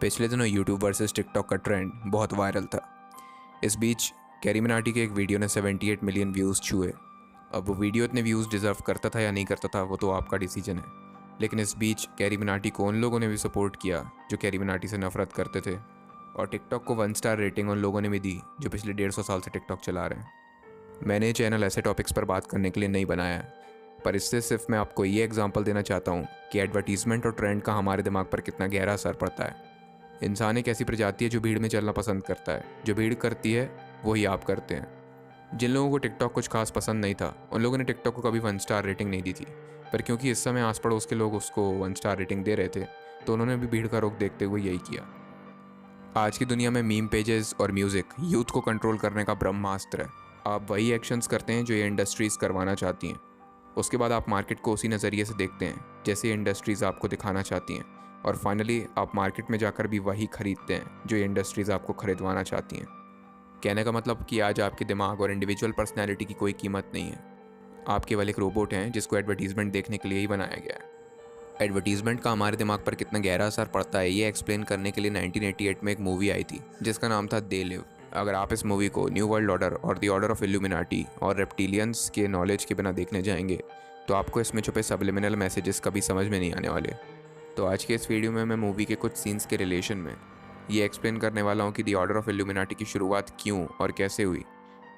पिछले दिनों YouTube versus TikTok का ट्रेंड बहुत वायरल था। इस बीच कैरी मिनाटी के एक वीडियो ने 78 मिलियन व्यूज़ छुए। अब वो वीडियो इतने व्यूज़ डिज़र्व करता था या नहीं करता था वो तो आपका डिसीजन है। लेकिन इस बीच कैरी मिनाटी को उन लोगों ने भी सपोर्ट किया जो कैरी मिनाटी से नफरत करते थे, और टिकटॉक को 1 स्टार रेटिंग उन लोगों ने भी दी जो पिछले 150 साल से टिकटॉक चला रहे हैं। मैंने ये चैनल ऐसे टॉपिक्स पर बात करने के लिए नहीं बनाया है, पर इससे सिर्फ मैं आपको ये एग्जांपल देना चाहता हूँ कि एडवर्टीजमेंट और ट्रेंड का हमारे दिमाग पर कितना गहरा असर पड़ता है। इंसान एक ऐसी प्रजाति है जो भीड़ में चलना पसंद करता है। जो भीड़ करती है वही आप करते हैं। जिन लोगों को टिकटॉक कुछ खास पसंद नहीं था उन लोगों ने टिकटॉक को कभी 1 स्टार रेटिंग नहीं दी थी, पर क्योंकि इस समय आस पड़ोस के लोग उसको 1 स्टार रेटिंग दे रहे थे तो उन्होंने भी भीड़ का रुख देखते हुए यही किया। आज की दुनिया में मीम पेजेस और म्यूज़िक यूथ को कंट्रोल करने का ब्रह्मास्त्र है। आप वही एक्शंस करते हैं जो ये इंडस्ट्रीज़ करवाना चाहती हैं। उसके बाद आप मार्केट को उसी नज़रिए से देखते हैं जैसे इंडस्ट्रीज़ आपको दिखाना चाहती हैं, और फाइनली आप मार्केट में जाकर भी वही खरीदते हैं जो ये इंडस्ट्रीज़ आपको खरीदवाना चाहती हैं। कहने का मतलब कि आज आपके दिमाग और इंडिविजुअल पर्सनैलिटी की कोई कीमत नहीं है। आप केवल एक रोबोट हैं जिसको एडवर्टीजमेंट देखने के लिए ही बनाया गया है। एडवर्टीजमेंट का हमारे दिमाग पर कितना गहरा असर पड़ता है ये एक्सप्लेन करने के लिए 1988 में एक मूवी आई थी जिसका नाम था दे लिव। अगर आप इस मूवी को न्यू वर्ल्ड ऑर्डर और द ऑर्डर ऑफ इल्यूमिनाटी और रेप्टिलियंस के नॉलेज के बिना देखने जाएंगे तो आपको इसमें छुपे सबलिमिनल मैसेजेस कभी समझ में नहीं आने वाले। तो आज के इस वीडियो में मैं मूवी के कुछ सीन्स के रिलेशन में ये एक्सप्लेन करने वाला हूँ कि द ऑर्डर ऑफ इल्यूमिनाटी की शुरुआत क्यों और कैसे हुई,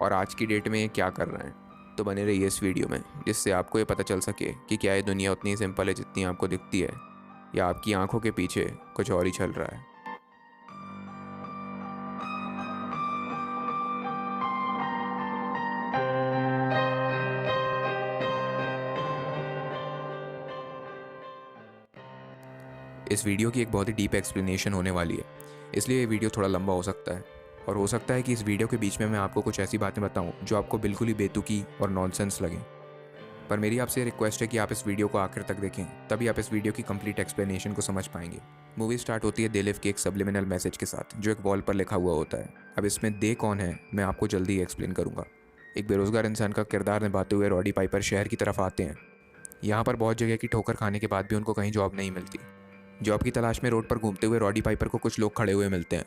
और आज की डेट में ये क्या कर रहे हैं। तो बने रहिए इस वीडियो में जिससे आपको ये पता चल सके कि क्या ये दुनिया उतनी सिंपल है जितनी आपको दिखती है, या आपकी आंखों के पीछे कुछ और ही चल रहा है। इस वीडियो की एक बहुत ही डीप एक्सप्लेनेशन होने वाली है, इसलिए ये वीडियो थोड़ा लंबा हो सकता है, और हो सकता है कि इस वीडियो के बीच में मैं आपको कुछ ऐसी बातें बताऊं जो आपको बिल्कुल ही बेतुकी और नॉनसेंस लगें। पर मेरी आपसे रिक्वेस्ट है कि आप इस वीडियो को आखिर तक देखें, तभी आप इस वीडियो की कंप्लीट एक्सप्लेनेशन को समझ पाएंगे। मूवी स्टार्ट होती है दे लिव के एक सबलिमिनल मैसेज के साथ जो एक वॉल पर लिखा हुआ होता है। अब इसमें दे कौन है मैं आपको जल्दी ही एक्सप्लेन करूंगा। एक बेरोजगार इंसान का किरदार निभाते हुए रॉडी पाइपर शहर की तरफ आते हैं। यहाँ पर बहुत जगह की ठोकर खाने के बाद भी उनको कहीं जॉब नहीं मिलती। जॉब की तलाश में रोड पर घूमते हुए रॉडी पाइपर को कुछ लोग खड़े हुए मिलते हैं।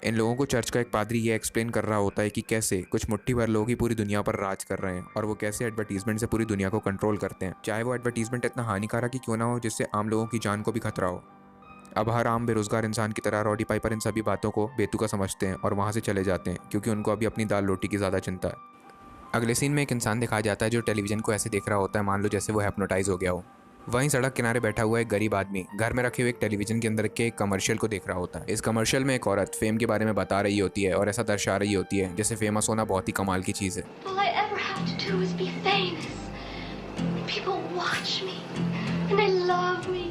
इन लोगों को चर्च का एक पादरी ये एक्सप्लेन कर रहा होता है कि कैसे कुछ मुट्ठी भर लोग ही पूरी दुनिया पर राज कर रहे हैं, और वो कैसे एडवर्टीजमेंट से पूरी दुनिया को कंट्रोल करते हैं, चाहे वो एडवर्टीजमेंट इतना हानिकारक ही क्यों ना हो जिससे आम लोगों की जान को भी खतरा हो। अब हर आम बेरोजगार इंसान की तरह रॉडी पाइपर इन सभी बातों को बेतुका समझते हैं और वहाँ से चले जाते हैं क्योंकि उनको अभी अपनी दाल रोटी की ज़्यादा चिंता है। अगले सीन में एक इंसान दिखाया जाता है जो टेलीविजन को ऐसे देख रहा होता है मान लो जैसे वो हिप्नोटाइज हो गया हो। वहीं सड़क किनारे बैठा हुआ एक गरीब आदमी घर में रखे हुए एक टेलीविजन के अंदर के एक कमर्शियल को देख रहा होता है। इस कमर्शियल में एक औरत फेम के बारे में बता रही होती है और ऐसा दर्शा रही होती है जैसे फेमस होना बहुत ही कमाल की चीज़ है। All I ever have to do is be famous. People watch me and they love me.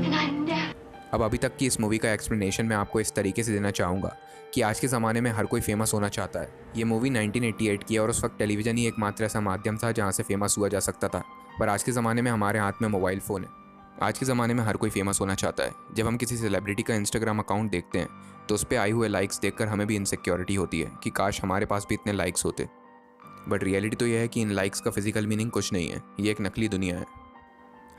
And I never. अब अभी तक की इस मूवी का एक्सप्लेनेशन मैं आपको इस तरीके से देना चाहूँगा कि आज के ज़माने में हर कोई फेमस होना चाहता है। ये मूवी 1988 की है और उस वक्त टेलीविज़न ही एकमात्र ऐसा माध्यम था जहाँ से फेमस हुआ जा सकता था, पर आज के ज़माने में हमारे हाथ में मोबाइल फ़ोन है। आज के ज़माने में हर कोई फेमस होना चाहता है। जब हम किसी सेलिब्रिटी का इंस्टाग्राम अकाउंट देखते हैं तो उस पर आई हुए लाइक्स देखकर हमें भी इनसिक्योरिटी होती है कि काश हमारे पास भी इतने लाइक्स होते। बट रियलिटी तो यह है कि इन लाइक्स का फिजिकल मीनिंग कुछ नहीं है, ये एक नकली दुनिया है।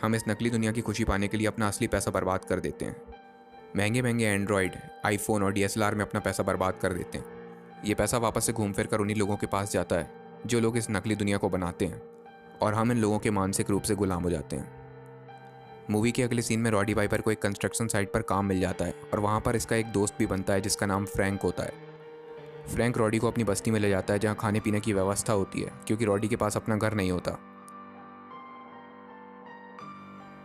हम इस नकली दुनिया की खुशी पाने के लिए अपना असली पैसा बर्बाद कर देते हैं। महंगे महंगे एंड्रॉयड, आईफोन और डीएसएलआर में अपना पैसा बर्बाद कर देते हैं। ये पैसा वापस से घूम फिर कर उन्हीं लोगों के पास जाता है जो लोग इस नकली दुनिया को बनाते हैं, और हम इन लोगों के मानसिक रूप से गुलाम हो जाते हैं। मूवी के अगले सीन में रॉडी पाइपर को एक कंस्ट्रक्शन साइट पर काम मिल जाता है और वहाँ पर इसका एक दोस्त भी बनता है जिसका नाम फ्रैंक होता है। फ्रैंक रॉडी को अपनी बस्ती में ले जाता है जहाँ खाने पीने की व्यवस्था होती है क्योंकि रॉडी के पास अपना घर नहीं होता।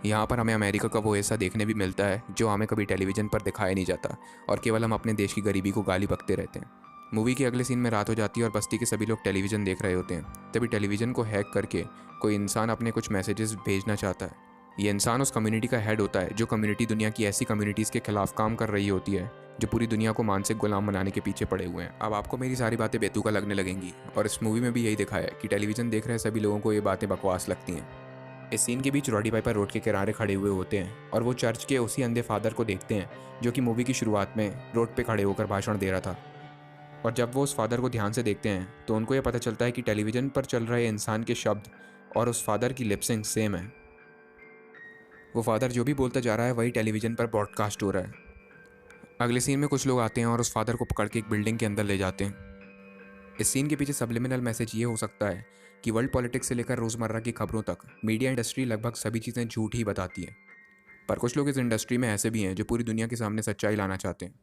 यहाँ पर हमें अमेरिका का वो हिस्सा देखने भी मिलता है जो हमें कभी टेलीविज़न पर दिखाया नहीं जाता, और केवल हम अपने देश की गरीबी को गाली बकते रहते हैं। मूवी के अगले सीन में रात हो जाती है और बस्ती के सभी लोग टेलीविज़न देख रहे होते हैं। तभी टेलीविज़न को हैक करके कोई इंसान अपने कुछ मैसेजेस भेजना चाहता है। ये इंसान उस कम्युनिटी का हेड होता है जो कम्युनिटी दुनिया की ऐसी कम्युनिटीज़ के खिलाफ काम कर रही होती है जो पूरी दुनिया को मानसिक गुलाम बनाने के पीछे पड़े हुए हैं। अब आपको मेरी सारी बातें बेतुका लगने लगेंगी, और इस मूवी में भी यही दिखाया है कि टेलीविज़न देख रहे सभी लोगों को ये बातें बकवास लगती हैं। इस सीन के बीच रॉडी पाइपर रोड के किनारे खड़े हुए होते हैं और वो चर्च के उसी अंधे फादर को देखते हैं जो कि मूवी की शुरुआत में रोड पे खड़े होकर भाषण दे रहा था। और जब वो उस फादर को ध्यान से देखते हैं तो उनको ये पता चलता है कि टेलीविज़न पर चल रहे इंसान के शब्द और उस फादर की लिपसिंग सेम है। वो फादर जो भी बोलता जा रहा है वही टेलीविज़न पर ब्रॉडकास्ट हो रहा है। अगले सीन में कुछ लोग आते हैं और उस फादर को पकड़ के एक बिल्डिंग के अंदर ले जाते हैं। इस सीन के पीछे सबलिमिनल मैसेज ये हो सकता है कि वर्ल्ड पॉलिटिक्स से लेकर रोज़मर्रा की खबरों तक मीडिया इंडस्ट्री लगभग सभी चीज़ें झूठ ही बताती है। पर कुछ लोग इस इंडस्ट्री में ऐसे भी हैं जो पूरी दुनिया के सामने सच्चाई लाना चाहते हैं,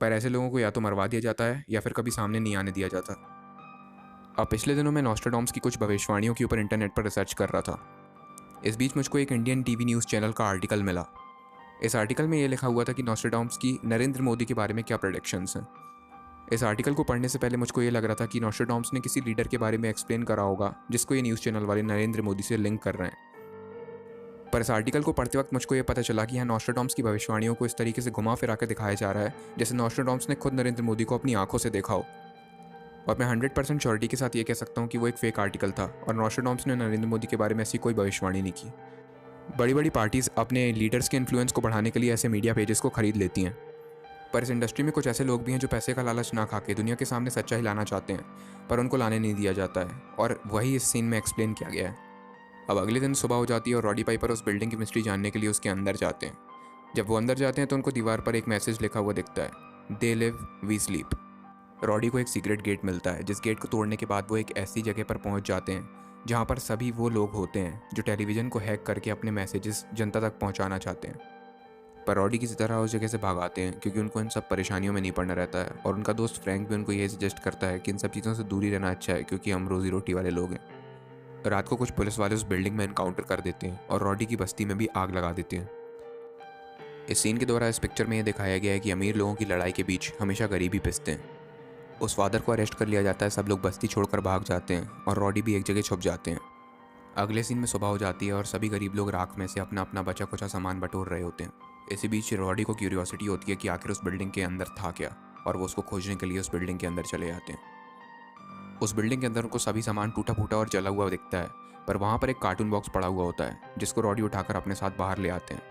पर ऐसे लोगों को या तो मरवा दिया जाता है या फिर कभी सामने नहीं आने दिया जाता। अब पिछले दिनों मैं नॉस्ट्राडामस की कुछ भविष्यवाणियों के ऊपर इंटरनेट पर रिसर्च कर रहा था। इस बीच मुझको एक इंडियन टीवी न्यूज़ चैनल का आर्टिकल मिला। इस आर्टिकल में ये लिखा हुआ था कि नॉस्ट्राडामस की नरेंद्र मोदी के बारे में क्या प्रेडिक्शंस हैं। इस आर्टिकल को पढ़ने से पहले मुझको ये लग रहा था कि नॉस्ट्राडामस ने किसी लीडर के बारे में एक्सप्लेन करा होगा जिसको ये न्यूज़ चैनल वाले नरेंद्र मोदी से लिंक कर रहे हैं। पर इस आर्टिकल को पढ़ते वक्त मुझको ये पता चला कि यहाँ नॉस्ट्राडामस की भविष्यवाणियों को इस तरीके से घुमा फिरा कर दिखाया जा रहा है जैसे नॉस्ट्राडामस ने खुद नरेंद्र मोदी को अपनी आंखों से देखा हो। और मैं 100% श्योरिटी के साथ ये कह सकता हूँ कि वो एक फेक आर्टिकल था और नॉस्ट्राडामस ने नरेंद्र मोदी के बारे में ऐसी कोई भविष्यवाणी नहीं की। बड़ी बड़ी पार्टीज़ अपने लीडर्स के इन्फ्लुएंस को बढ़ाने के लिए ऐसे मीडिया पेजेस को खरीद लेती हैं, पर इस इंडस्ट्री में कुछ ऐसे लोग भी हैं जो पैसे का लालच ना खा के दुनिया के सामने सच्चाई लाना चाहते हैं, पर उनको लाने नहीं दिया जाता है, और वही इस सीन में एक्सप्लेन किया गया है। अब अगले दिन सुबह हो जाती है और रॉडी पाइपर उस बिल्डिंग की मिस्ट्री जानने के लिए उसके अंदर जाते हैं। जब वो अंदर जाते हैं तो उनको दीवार पर एक मैसेज लिखा हुआ दिखता है, they live we sleep. Roddy को एक सीक्रेट गेट मिलता है जिस गेट को तोड़ने के बाद वो एक ऐसी जगह पर पहुंच जाते हैं जहां पर सभी वो लोग होते हैं जो टेलीविज़न को हैक करके अपने मैसेजेस जनता तक पहुंचाना चाहते हैं। पर रॉडी किसी तरह उस जगह से भाग आते हैं क्योंकि उनको इन सब परेशानियों में नहीं पड़ना रहता है, और उनका दोस्त फ्रैंक भी उनको ये सजेस्ट करता है कि इन सब चीज़ों से दूरी रहना अच्छा है क्योंकि हम रोज़ी रोटी वाले लोग हैं। रात को कुछ पुलिस वाले उस बिल्डिंग में एनकाउंटर कर देते हैं और रॉडी की बस्ती में भी आग लगा देते हैं। इस सीन के द्वारा इस पिक्चर में ये दिखाया गया है कि अमीर लोगों की लड़ाई के बीच हमेशा गरीबी पिसते हैं। उस फादर को अरेस्ट कर लिया जाता है, सब लोग बस्ती छोड़कर भाग जाते हैं और रॉडी भी एक जगह छुप जाते हैं। अगले सीन में सुबह हो जाती है और सभी गरीब लोग राख में से अपना अपना बचा कुचा सामान बटोर रहे होते हैं। इसी बीच रॉडी को क्यूरियोसिटी होती है कि आखिर उस बिल्डिंग के अंदर था क्या, और वो उसको खोजने के लिए उस बिल्डिंग के अंदर चले जाते हैं। उस बिल्डिंग के अंदर उनको सभी सामान टूटा फूटा और जला हुआ दिखता है, पर वहाँ पर एक कार्टून बॉक्स पड़ा हुआ होता है जिसको रॉडी उठाकर अपने साथ बाहर ले आते हैं।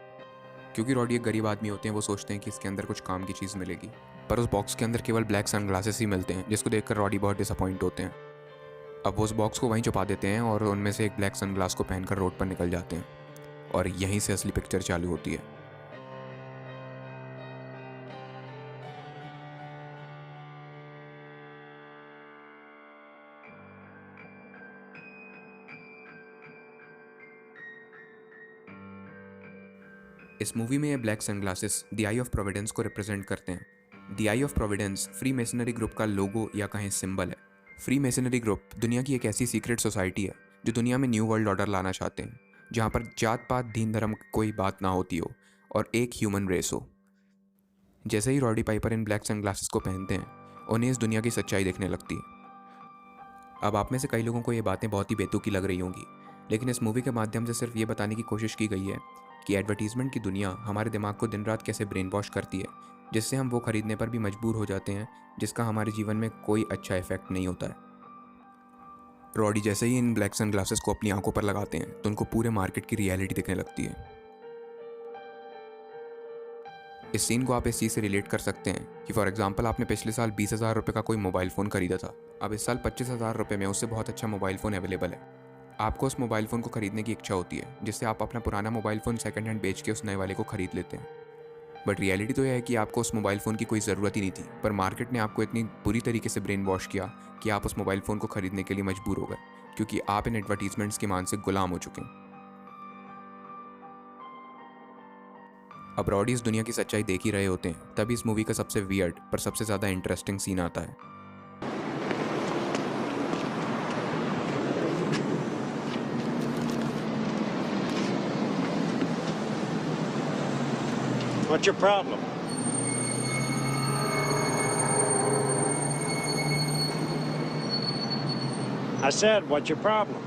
क्योंकि रॉडी एक गरीब आदमी होते हैं, वो सोचते हैं कि इसके अंदर कुछ काम की चीज़ मिलेगी, पर उस बॉक्स के अंदर केवल ब्लैक सनग्लासेस ही मिलते हैं जिसको देखकर रॉडी बहुत डिसअपॉइंट होते हैं। अब वो उस बॉक्स को वहीं छुपा देते हैं और उनमें से एक ब्लैक सनग्लास को पहनकर रोड पर निकल जाते हैं, और यहीं से असली पिक्चर चालू होती है। इस मूवी में ये black sunglasses the I of Providence को रिप्रेजेंट करते हैं। The I of Providence free masonry group का लोगो या कहें सिंबल है। फ्री मेसनरी ग्रुप दुनिया की एक ऐसी सीक्रेट सोसाइटी है जो दुनिया में न्यू वर्ल्ड ऑर्डर लाना चाहते हैं, जहाँ पर जात पात दीन धर्म कोई बात ना होती हो और एक ह्यूमन रेस हो। जैसे ही रॉडी पाइपर इन ब्लैक सनग्लासेस को पहनते हैं, उन्हें इस दुनिया की सच्चाई दिखने लगती है। अब आप में से कई लोगों को ये बातें बहुत ही बेतुकी लग रही होंगी, लेकिन इस मूवी के माध्यम से सिर्फ ये बताने की कोशिश की गई है कि एडवर्टीज़मेंट की दुनिया हमारे दिमाग को दिन रात कैसे ब्रेन वॉश करती है, जिससे हम वो खरीदने पर भी मजबूर हो जाते हैं जिसका हमारे जीवन में कोई अच्छा इफेक्ट नहीं होता है। रॉडी जैसे ही इन ब्लैक सनग्लासेस को अपनी आंखों पर लगाते हैं तो उनको पूरे मार्केट की रियलिटी दिखने लगती है। इस सीन को आप इस चीज़ से रिलेट कर सकते हैं कि फॉर एग्जांपल आपने पिछले साल 20,000 रुपये का कोई मोबाइल फ़ोन खरीदा था। अब इस साल 25,000 रुपये में उससे बहुत अच्छा मोबाइल फ़ोन अवेलेबल है। आपको उस मोबाइल फ़ोन को खरीदने की इच्छा होती है, जिससे आप अपना पुराना मोबाइल फ़ोन सेकंड हैंड बेच के उस नए वाले को खरीद लेते हैं। बट रियलिटी तो यह है कि आपको उस मोबाइल फ़ोन की कोई ज़रूरत ही नहीं थी, पर मार्केट ने आपको इतनी बुरी तरीके से ब्रेन वॉश किया कि आप उस मोबाइल फ़ोन को खरीदने के लिए मजबूर हो गए, क्योंकि आप इन एडवर्टीजमेंट्स के मानसिक गुलाम हो चुके हैं। अब रॉडी इस दुनिया की सच्चाई देख ही रहे होते हैं, तभी इस मूवी का सबसे वियर्ड पर सबसे ज़्यादा इंटरेस्टिंग सीन आता है। What's your problem? I said, what's your problem?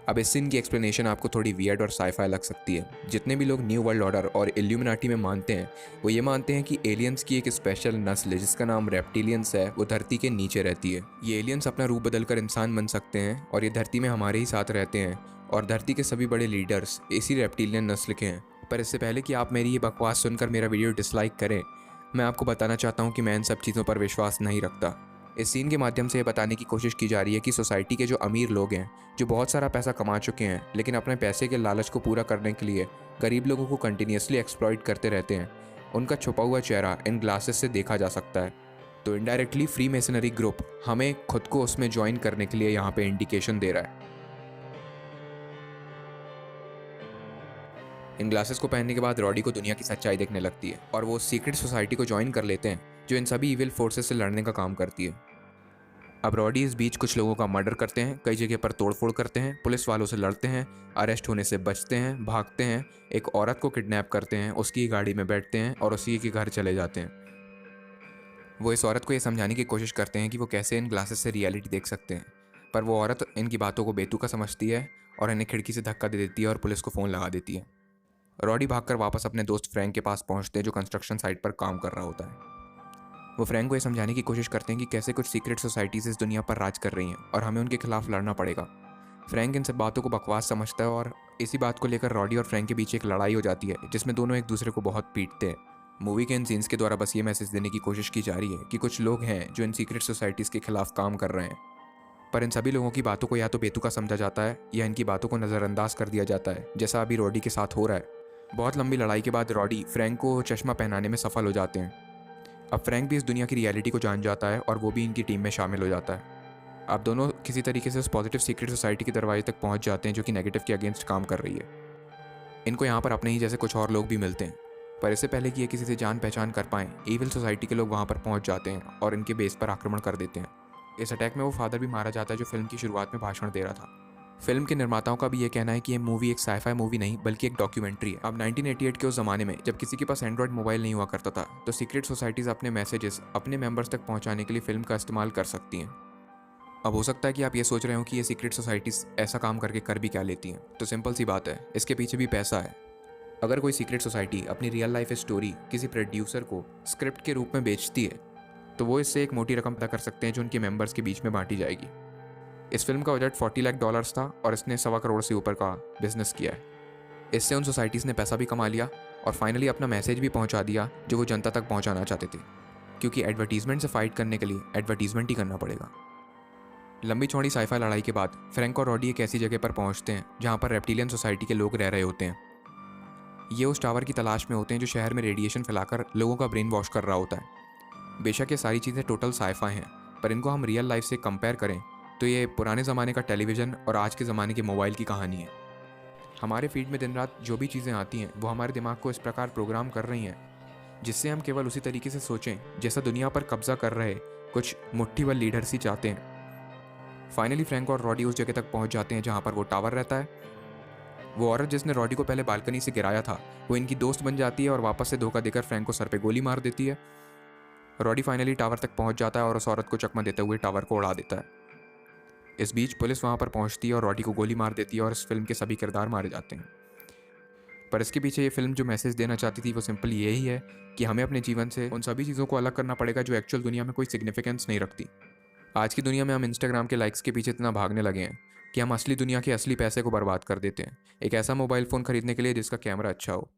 अब इस सीन की एक्सप्लेनेशन आपको थोड़ी वियर्ड और साइफाई लग सकती है। जितने भी लोग न्यू वर्ल्ड ऑर्डर और इल्यूमिनाटी में मानते हैं, वो ये मानते हैं कि एलियंस की एक स्पेशल नस्ल है जिसका नाम रेप्टिलियंस है, वो धरती के नीचे रहती है। ये एलियंस अपना रूप बदलकर इंसान बन सकते हैं और ये धरती में हमारे ही साथ रहते हैं, और धरती के सभी बड़े लीडर्स इसी रेप्टिलियन नस्ल के हैं। पर इससे पहले कि आप मेरी ये बकवास सुनकर मेरा वीडियो डिसलाइक करें, मैं आपको बताना चाहता हूँ कि मैं इन सब चीज़ों पर विश्वास नहीं रखता। इस सीन के माध्यम से ये बताने की कोशिश की जा रही है कि सोसाइटी के जो अमीर लोग हैं, जो बहुत सारा पैसा कमा चुके हैं, लेकिन अपने पैसे के लालच को पूरा करने के लिए गरीब लोगों को कंटिन्यूसली एक्सप्लॉइट करते रहते हैं, उनका छुपा हुआ चेहरा इन ग्लासेस से देखा जा सकता है। तो इनडायरेक्टली फ्री मेसनरी ग्रुप हमें खुद को उसमें ज्वाइन करने के लिए यहाँ पे इंडिकेशन दे रहा है। इन ग्लासेस को पहनने के बाद रॉडी को दुनिया की सच्चाई दिखने लगती है और वो सीक्रेट सोसाइटी को ज्वाइन कर लेते हैं जो इन सभी इविल फोर्सेस से लड़ने का काम करती है। अब रॉडी इस बीच कुछ लोगों का मर्डर करते हैं, कई जगह पर तोड़फोड़ करते हैं, पुलिस वालों से लड़ते हैं, अरेस्ट होने से बचते हैं, भागते हैं, एक औरत को किडनैप करते हैं, उसकी गाड़ी में बैठते हैं और उसी के घर चले जाते हैं। वो इस औरत को ये समझाने की कोशिश करते हैं कि वो कैसे इन ग्लासेस से रियलिटी देख सकते हैं, पर वो औरत इनकी बातों को बेतुका समझती है और इन्हें खिड़की से धक्का दे देती है और पुलिस को फ़ोन लगा देती है। रॉडी भागकर वापस अपने दोस्त फ्रैंक के पास पहुंचते हैं जो कंस्ट्रक्शन साइट पर काम कर रहा होता है। वो फ्रैंक को ये समझाने की कोशिश करते हैं कि कैसे कुछ सीक्रेट सोसाइटीज़ इस दुनिया पर राज कर रही हैं और हमें उनके खिलाफ लड़ना पड़ेगा। फ्रैंक इन सब बातों को बकवास समझता है और इसी बात को लेकर रॉडी और फ्रैंक के बीच एक लड़ाई हो जाती है जिसमें दोनों एक दूसरे को बहुत पीटते हैं। मूवी के इन सीन्स के द्वारा बस ये मैसेज देने की कोशिश की जा रही है कि कुछ लोग हैं जो इन सीक्रेट सोसाइटीज़ के खिलाफ काम कर रहे हैं, पर इन सभी लोगों की बातों को या तो बेतुका समझा जाता है या इनकी बातों को नज़रअंदाज कर दिया जाता है, जैसा अभी रॉडी के साथ हो रहा है। बहुत लंबी लड़ाई के बाद रॉडी फ्रैंक को चश्मा पहनाने में सफल हो जाते हैं। अब फ्रैंक भी इस दुनिया की रियलिटी को जान जाता है और वो भी इनकी टीम में शामिल हो जाता है। अब दोनों किसी तरीके से उस पॉजिटिव सीक्रेट सोसाइटी के दरवाजे तक पहुंच जाते हैं जो कि नेगेटिव के अगेंस्ट काम कर रही है। इनको यहाँ पर अपने ही जैसे कुछ और लोग भी मिलते हैं, पर इससे पहले कि ये किसी से जान पहचान कर पाएँ, ईविल सोसाइटी के लोग वहाँ पर पहुँच जाते हैं और इनके बेस पर आक्रमण कर देते हैं। इस अटैक में वो फादर भी मारा जाता है जो फिल्म की शुरुआत में भाषण दे रहा था। फिल्म के निर्माताओं का भी ये कहना है कि ये मूवी एक साइफाई मूवी नहीं बल्कि एक डॉक्यूमेंट्री है। अब 1988 के उस ज़माने में जब किसी के पास एंड्रॉयड मोबाइल नहीं हुआ करता था, तो सीक्रेट सोसाइटीज़ अपने मैसेजेस अपने मेंबर्स तक पहुंचाने के लिए फिल्म का इस्तेमाल कर सकती हैं। अब हो सकता है कि आप ये सोच रहे हो कि ये सीक्रेट सोसाइटीज़ ऐसा काम करके कर भी क्या लेती हैं, तो सिंपल सी बात है, इसके पीछे भी पैसा है। अगर कोई सीक्रेट सोसाइटी अपनी रियल लाइफ स्टोरी किसी प्रोड्यूसर को स्क्रिप्ट के रूप में बेचती है, तो वो इससे एक मोटी रकम अदा कर सकते हैं जो उनके मेंबर्स के बीच में बांटी जाएगी। इस फिल्म का बजट $40 लाख था और इसने $1.25 करोड़ से ऊपर का बिजनेस किया है। इससे उन सोसाइटीज़ ने पैसा भी कमा लिया और फाइनली अपना मैसेज भी पहुंचा दिया जो वो जनता तक पहुंचाना चाहते थे, क्योंकि एडवर्टीजमेंट से फाइट करने के लिए एडवर्टीजमेंट ही करना पड़ेगा। लंबी चौड़ी साइफाई लड़ाई के बाद फ्रैंक और रॉडी एक ऐसी जगह पर पहुंचते हैं जहां पर रेप्टिलियन सोसाइटी के लोग रह रहे होते हैं। ये उस टावर की तलाश में होते हैं जो शहर में रेडिएशन फैलाकर लोगों का ब्रेन वॉश कर रहा होता है। बेशक ये सारी चीज़ें टोटल साइफाई हैं, पर इनको हम रियल लाइफ से कंपेयर करें तो ये पुराने ज़माने का टेलीविज़न और आज के ज़माने के मोबाइल की कहानी है। हमारे फीड में दिन रात जो भी चीज़ें आती हैं वो हमारे दिमाग को इस प्रकार प्रोग्राम कर रही हैं जिससे हम केवल उसी तरीके से सोचें जैसा दुनिया पर कब्जा कर रहे कुछ मुट्ठी भर लीडर्स ही चाहते हैं। फाइनली फ्रैंक और रॉडी उस जगह तक पहुंच जाते हैं जहां पर वो टावर रहता है। वो औरत जिसने रॉडी को पहले बालकनी से गिराया था वो इनकी दोस्त बन जाती है और वापस से धोखा देकर फ्रैंक को सर पे गोली मार देती है। रॉडी फाइनली टावर तक पहुंच जाता है और उस औरत को चकमा देते हुए टावर को उड़ा देता है। इस बीच पुलिस वहां पर पहुंचती है और रॉडी को गोली मार देती है और इस फिल्म के सभी किरदार मारे जाते हैं। पर इसके पीछे ये फिल्म जो मैसेज देना चाहती थी वो सिंपल यही है कि हमें अपने जीवन से उन सभी चीज़ों को अलग करना पड़ेगा जो एक्चुअल दुनिया में कोई सिग्निफिकेंस नहीं रखती। आज की दुनिया में हम इंस्टाग्राम के लाइक्स के पीछे इतना भागने लगे हैं कि हम असली दुनिया के असली पैसे को बर्बाद कर देते हैं एक ऐसा मोबाइल फ़ोन खरीदने के लिए जिसका कैमरा अच्छा हो,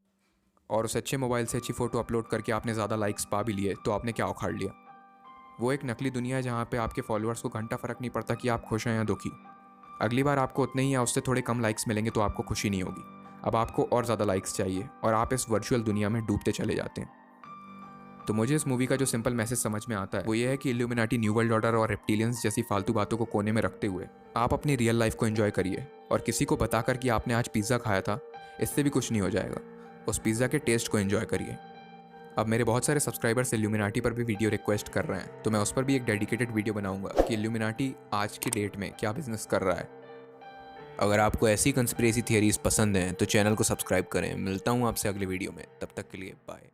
और उस अच्छे मोबाइल से अच्छी फ़ोटो अपलोड करके आपने ज़्यादा लाइक्स पा भी लिए तो आपने क्या उखाड़ लिया। वो एक नकली दुनिया है जहाँ पे आपके फॉलोअर्स को घंटा फ़र्क नहीं पड़ता कि आप खुश हैं या दुखी। अगली बार आपको उतने ही या उससे थोड़े कम लाइक्स मिलेंगे तो आपको खुशी नहीं होगी, अब आपको और ज़्यादा लाइक्स चाहिए और आप इस वर्चुअल दुनिया में डूबते चले जाते हैं। तो मुझे इस मूवी का जो सिंपल मैसेज समझ में आता है वो ये है कि इल्यूमिनाटी, न्यू वर्ल्ड ऑर्डर और रेप्टिलियंस जैसी फालतू बातों को कोने में रखते हुए आप अपनी रियल लाइफ को एंजॉय करिए, और किसी को बताकर कि आपने आज पिज़्ज़ा खाया था इससे भी कुछ नहीं हो जाएगा। उस पिज़्ज़ा के टेस्ट को एंजॉय करिए। अब मेरे बहुत सारे सब्सक्राइबर्स इल्यूमिनाटी पर भी वीडियो रिक्वेस्ट कर रहे हैं, तो मैं उस पर भी एक डेडिकेटेड वीडियो बनाऊंगा कि इल्यूमिनाटी आज की डेट में क्या बिजनेस कर रहा है। अगर आपको ऐसी कंस्पिरेसी थियरीज पसंद हैं तो चैनल को सब्सक्राइब करें। मिलता हूँ आपसे अगले वीडियो में, तब तक के लिए बाय।